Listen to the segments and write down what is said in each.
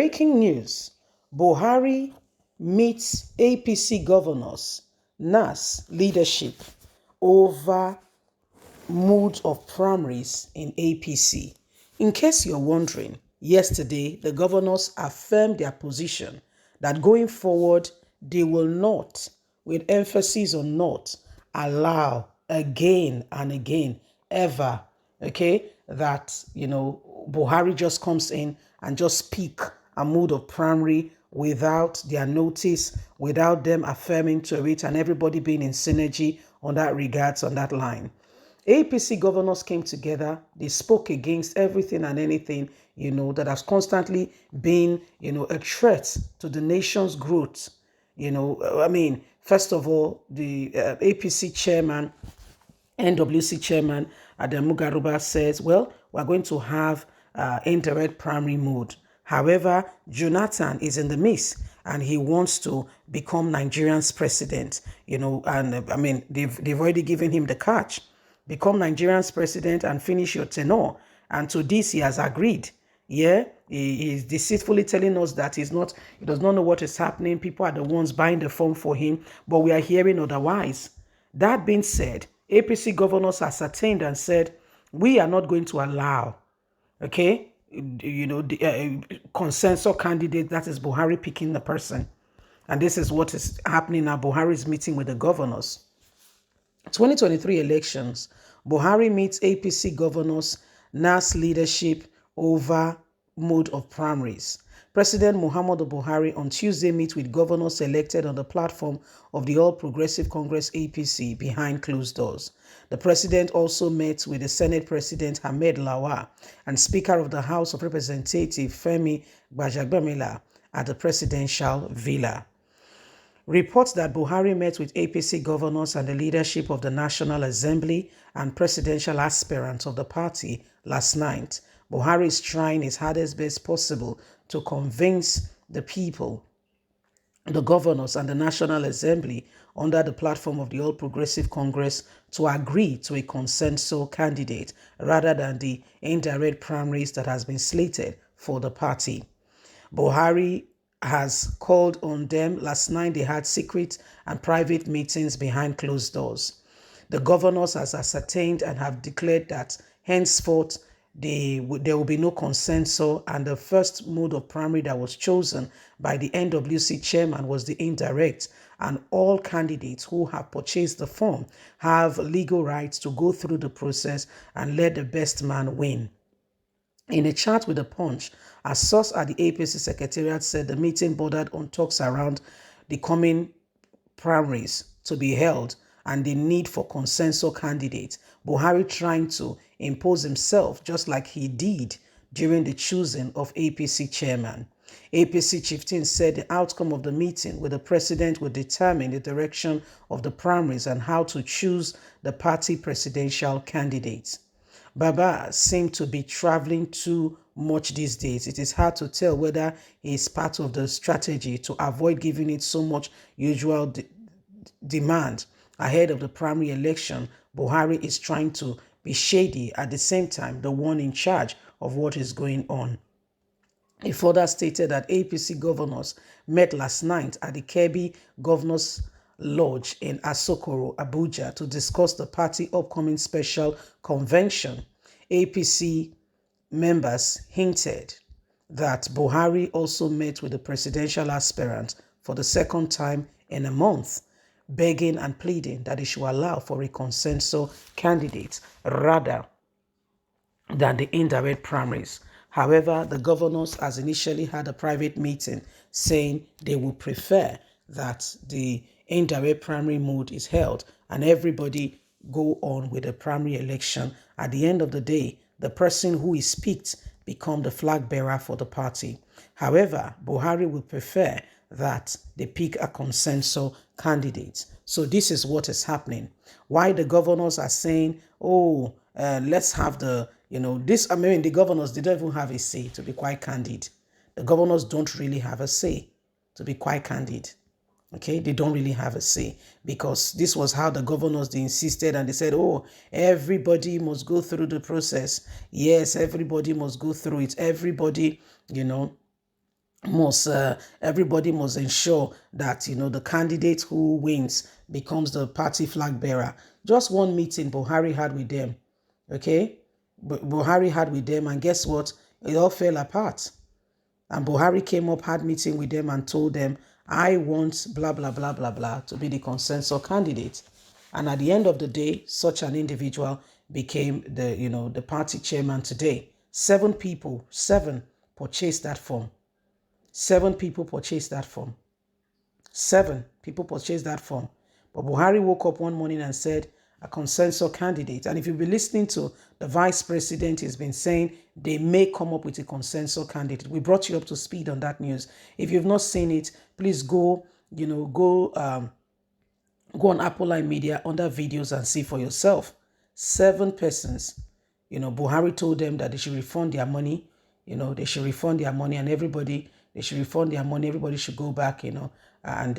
Breaking news. Buhari meets APC governors, Nass leadership over mood of primaries in APC. In case you're wondering, yesterday the governors affirmed their position that going forward they will not, with emphasis on not, allow again and again ever, that Buhari just comes in and just speak a mood of primary without their notice, without them affirming to it, and everybody being in synergy on that regards, on that line. APC governors came together. They spoke against everything and anything, that has constantly been, a threat to the nation's growth. First of all, the APC chairman, NWC chairman, Adamu Garuba says, well, we're going to have indirect primary mode. However, Jonathan is in the mix and he wants to become Nigerian's president, they've already given him the catch. Become Nigerian's president and finish your tenure. And to this, he has agreed. Yeah, he is deceitfully telling us that he does not know what is happening. People are the ones buying the form for him, but we are hearing otherwise. That being said, APC governors ascertained and said, we are not going to allow, the consensus candidate, that is Buhari picking the person. And this is what is happening now. Buhari is meeting with the governors. 2023 elections, Buhari meets APC governors, Nass leadership over mode of primaries. President Muhammadu Buhari on Tuesday meets with governors elected on the platform of the All Progressive Congress APC behind closed doors. The president also met with the Senate President Ahmed Lawal and Speaker of the House of Representatives Femi Gbajabiamila at the presidential villa. Reports that Buhari met with APC governors and the leadership of the National Assembly and presidential aspirants of the party last night. Buhari is trying his hardest best possible to convince the people, the governors and the National Assembly under the platform of the All Progressive Congress to agree to a consensus candidate rather than the indirect primaries that has been slated for the party. Buhari has called on them. Last night they had secret and private meetings behind closed doors. The governors has ascertained and have declared that henceforth there will be no consensus, and the first mode of primary that was chosen by the NWC chairman was the indirect, and all candidates who have purchased the form have legal rights to go through the process and let the best man win. In a chat with The Punch, a source at the APC Secretariat said the meeting bordered on talks around the coming primaries to be held and the need for consensus candidates. Buhari trying to impose himself just like he did during the choosing of APC chairman. APC chieftain said the outcome of the meeting with the president will determine the direction of the primaries and how to choose the party presidential candidates. Baba seemed to be traveling too much these days. It is hard to tell whether he is part of the strategy to avoid giving it so much usual demand ahead of the primary election. Buhari is trying to be shady, at the same time the one in charge of what is going on. He further stated that APC governors met last night at the Kebbi Governors Lodge in Asokoro, Abuja, to discuss the party upcoming special convention. APC members hinted that Buhari also met with the presidential aspirant for the second time in a month, begging and pleading that he should allow for a consensus candidate rather than the indirect primaries. However, the governors has initially had a private meeting saying they would prefer that the indirect primary mode is held and everybody go on with the primary election. At the end of the day, the person who is picked become the flag bearer for the party. However, Buhari would prefer that they pick a consensus candidate. So this is what is happening. Why the governors are saying, let's have the, the governors, they don't even have a say, to be quite candid. The governors don't really have a say, to be quite candid. Okay, they don't really have a say, because this was how the governors, they insisted, and they said, everybody must go through the process. Yes, everybody must go through it. Everybody, must everybody must ensure that the candidate who wins becomes the party flag bearer. Just one meeting Buhari had with them, okay? Buhari had with them, and guess what? It all fell apart. And Buhari came up, had meeting with them, and told them, I want blah blah blah blah blah to be the consensus candidate. And at the end of the day, such an individual became the party chairman today. 7 people, 7 purchased that form. 7 people purchased that form. 7 people purchased that form. But Buhari woke up one morning and said, a consensus candidate. And if you've been listening to the vice president, he's been saying they may come up with a consensus candidate. We brought you up to speed on that news. If you've not seen it, please go on Apple Line Media under videos and see for yourself. 7 persons. Buhari told them that they should refund their money. They should refund their money, and they should refund their money. Everybody should go back, and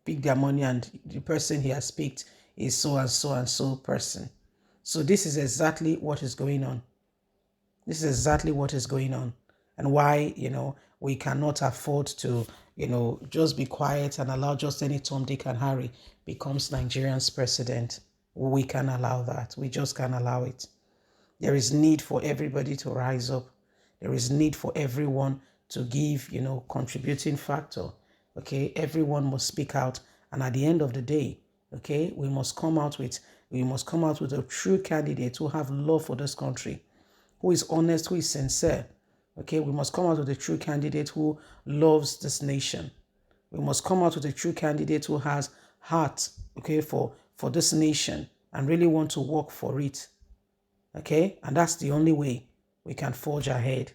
pick their money. And the person he has picked is so and so and so person. So this is exactly what is going on. This is exactly what is going on, and why we cannot afford to just be quiet and allow just any Tom, Dick, and Harry becomes Nigeria's president. We can allow that. We just can't allow it. There is need for everybody to rise up. There is need for everyone to give, contributing factor. Okay, everyone must speak out, and at the end of the day, okay, we must come out with a true candidate who have love for this country, who is honest, who is sincere. Okay, we must come out with a true candidate who loves this nation. We must come out with a true candidate who has heart, okay, for this nation and really want to work for it. Okay, and that's the only way we can forge ahead.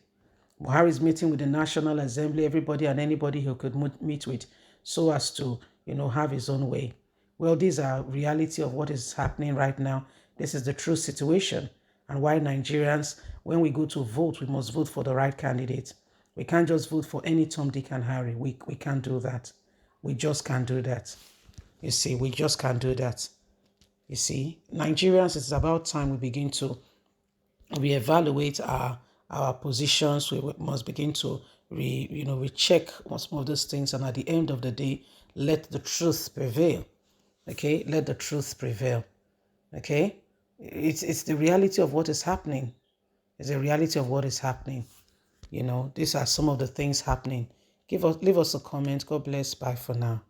Buhari is meeting with the National Assembly, everybody and anybody who could meet with, so as to, have his own way. Well, these are reality of what is happening right now. This is the true situation, and why Nigerians, when we go to vote, we must vote for the right candidate. We can't just vote for any Tom, Dick, and Harry. We can't do that. We just can't do that. You see, we just can't do that. You see, Nigerians, it's about time we begin to reevaluate our positions. We must begin to recheck some of those things, and at the end of the day, let the truth prevail. Okay, let the truth prevail. Okay, it's the reality of what is happening. It's the reality of what is happening. These are some of the things happening. Leave us a comment. God bless. Bye for now.